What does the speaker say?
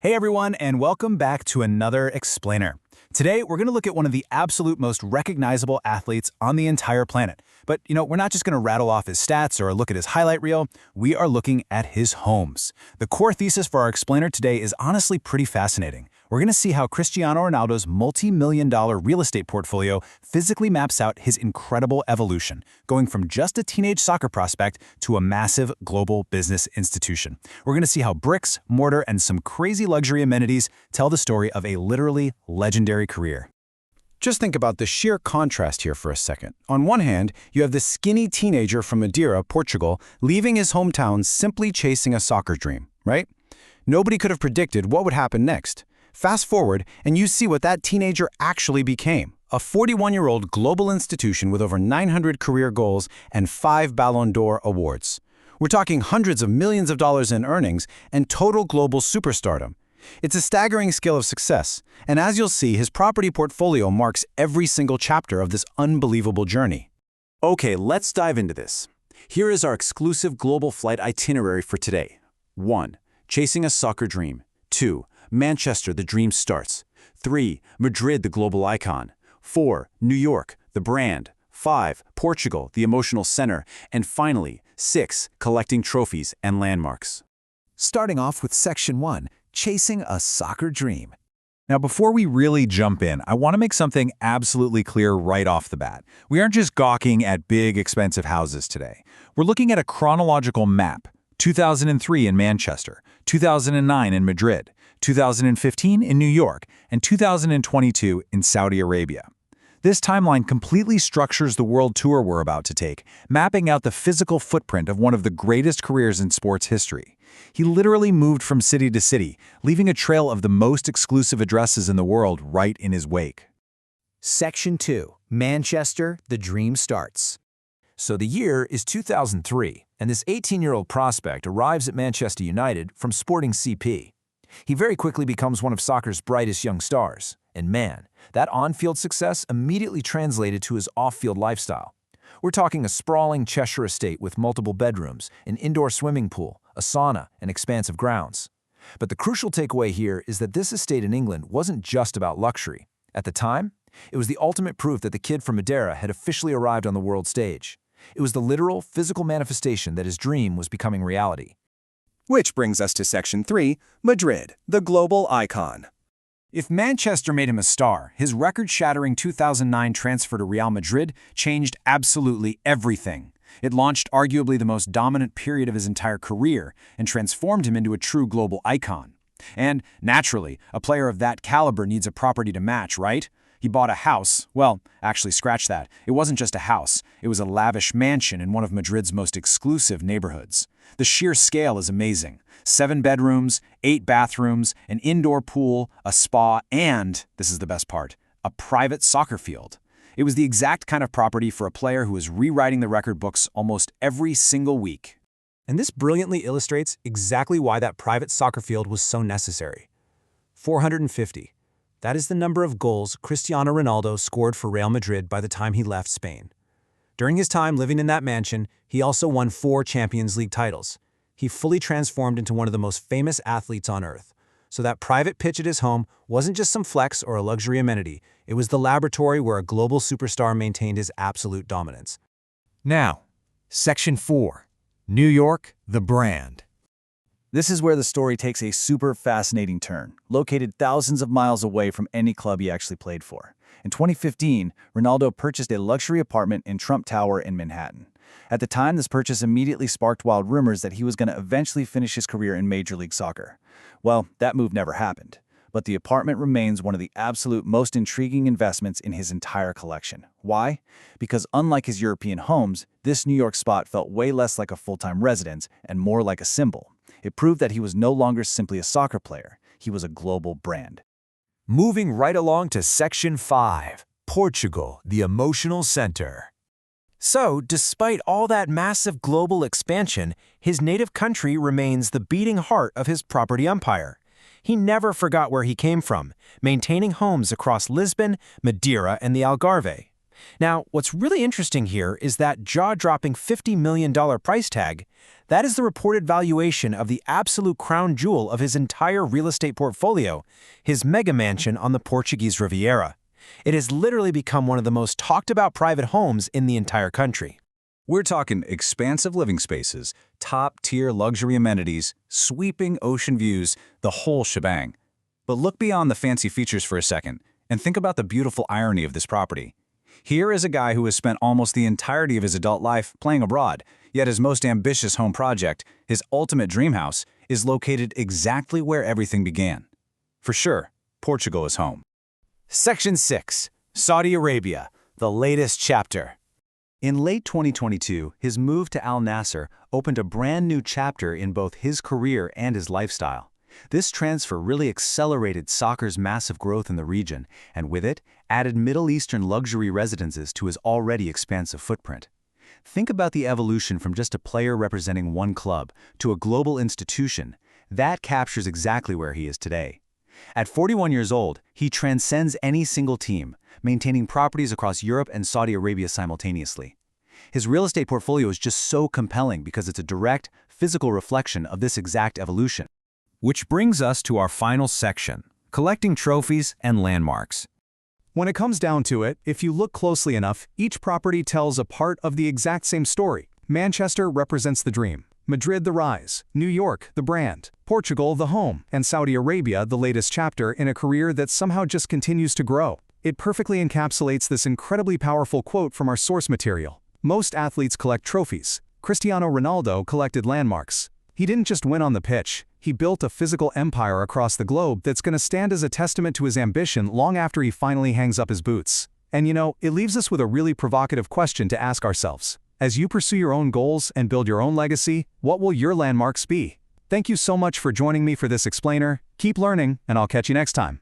Hey everyone, and welcome back to another Explainer. Today, we're going to look at one of the absolute most recognizable athletes on the entire planet. But, we're not just going to rattle off his stats or look at his highlight reel. We are looking at his homes. The core thesis for our Explainer today is honestly pretty fascinating. We're going to see how Cristiano Ronaldo's multi-million-dollar real estate portfolio physically maps out his incredible evolution, going from just a teenage soccer prospect to a massive global business institution. We're going to see how bricks, mortar, and some crazy luxury amenities tell the story of a literally legendary career. Just think about the sheer contrast here for a second. On one hand, you have this skinny teenager from Madeira, Portugal, leaving his hometown simply chasing a soccer dream, right? Nobody could have predicted what would happen next. Fast forward, and you see what that teenager actually became. A 41-year-old global institution with over 900 career goals and 5 Ballon d'Or awards. We're talking hundreds of millions of dollars in earnings and total global superstardom. It's a staggering scale of success, and as you'll see, his property portfolio marks every single chapter of this unbelievable journey. Okay, let's dive into this. Here is our exclusive global flight itinerary for today. 1. Chasing a soccer dream. 2. Manchester, the dream starts. 3. Madrid, the global icon. 4. New York, the brand. 5. Portugal, the emotional center. And finally, 6. Collecting trophies and landmarks. Starting off with Section 1, Chasing a Soccer Dream. Now, before we really jump in, I want to make something absolutely clear right off the bat. We aren't just gawking at big, expensive houses today. We're looking at a chronological map. 2003 in Manchester, 2009 in Madrid, 2015 in New York, and 2022 in Saudi Arabia. This timeline completely structures the world tour we're about to take, mapping out the physical footprint of one of the greatest careers in sports history. He literally moved from city to city, leaving a trail of the most exclusive addresses in the world right in his wake. Section 2, Manchester, the Dream Starts. So the year is 2003, and this 18-year-old prospect arrives at Manchester United from Sporting CP. He very quickly becomes one of soccer's brightest young stars. And man, that on-field success immediately translated to his off-field lifestyle. We're talking a sprawling Cheshire estate with multiple bedrooms, an indoor swimming pool, a sauna, and expansive grounds. But the crucial takeaway here is that this estate in England wasn't just about luxury. At the time, it was the ultimate proof that the kid from Madeira had officially arrived on the world stage. It was the literal, physical manifestation that his dream was becoming reality. Which brings us to Section 3, Madrid, the global icon. If Manchester made him a star, his record-shattering 2009 transfer to Real Madrid changed absolutely everything. It launched arguably the most dominant period of his entire career and transformed him into a true global icon. And, naturally, a player of that caliber needs a property to match, right? He bought a house. Well, actually, scratch that. It wasn't just a house. It was a lavish mansion in one of Madrid's most exclusive neighborhoods. The sheer scale is amazing. 7 bedrooms, 8 bathrooms, an indoor pool, a spa, and, this is the best part, a private soccer field. It was the exact kind of property for a player who was rewriting the record books almost every single week. And this brilliantly illustrates exactly why that private soccer field was so necessary. 450. That is the number of goals Cristiano Ronaldo scored for Real Madrid by the time he left Spain. During his time living in that mansion, he also won 4 Champions League titles. He fully transformed into one of the most famous athletes on earth. So that private pitch at his home wasn't just some flex or a luxury amenity. It was the laboratory where a global superstar maintained his absolute dominance. Now, Section 4, New York, the brand. This is where the story takes a super fascinating turn, located thousands of miles away from any club he actually played for. In 2015, Ronaldo purchased a luxury apartment in Trump Tower in Manhattan. At the time, this purchase immediately sparked wild rumors that he was going to eventually finish his career in Major League Soccer. Well, that move never happened. But the apartment remains one of the absolute most intriguing investments in his entire collection. Why? Because unlike his European homes, this New York spot felt way less like a full-time residence and more like a symbol. It proved that he was no longer simply a soccer player. He was a global brand. Moving right along to Section 5, Portugal, the emotional center. So, despite all that massive global expansion, his native country remains the beating heart of his property empire. He never forgot where he came from, maintaining homes across Lisbon, Madeira, and the Algarve. Now, what's really interesting here is that jaw-dropping $50 million price tag. That is the reported valuation of the absolute crown jewel of his entire real estate portfolio, his mega mansion on the Portuguese Riviera. It has literally become one of the most talked-about private homes in the entire country. We're talking expansive living spaces, top-tier luxury amenities, sweeping ocean views, the whole shebang. But look beyond the fancy features for a second and think about the beautiful irony of this property. Here is a guy who has spent almost the entirety of his adult life playing abroad, yet his most ambitious home project, his ultimate dream house, is located exactly where everything began. For sure, Portugal is home. Section 6. Saudi Arabia, the latest chapter. In late 2022, his move to Al Nasser opened a brand new chapter in both his career and his lifestyle. This transfer really accelerated soccer's massive growth in the region, and with it, added Middle Eastern luxury residences to his already expansive footprint. Think about the evolution from just a player representing one club to a global institution. That captures exactly where he is today. At 41 years old, he transcends any single team, maintaining properties across Europe and Saudi Arabia simultaneously. His real estate portfolio is just so compelling because it's a direct, physical reflection of this exact evolution. Which brings us to our final section, collecting trophies and landmarks. When it comes down to it, if you look closely enough, each property tells a part of the exact same story. Manchester represents the dream, Madrid the rise, New York the brand, Portugal the home, and Saudi Arabia the latest chapter in a career that somehow just continues to grow. It perfectly encapsulates this incredibly powerful quote from our source material. Most athletes collect trophies. Cristiano Ronaldo collected landmarks. He didn't just win on the pitch, he built a physical empire across the globe that's going to stand as a testament to his ambition long after he finally hangs up his boots. And you know, it leaves us with a really provocative question to ask ourselves. As you pursue your own goals and build your own legacy, what will your landmarks be? Thank you so much for joining me for this explainer. Keep learning, and I'll catch you next time.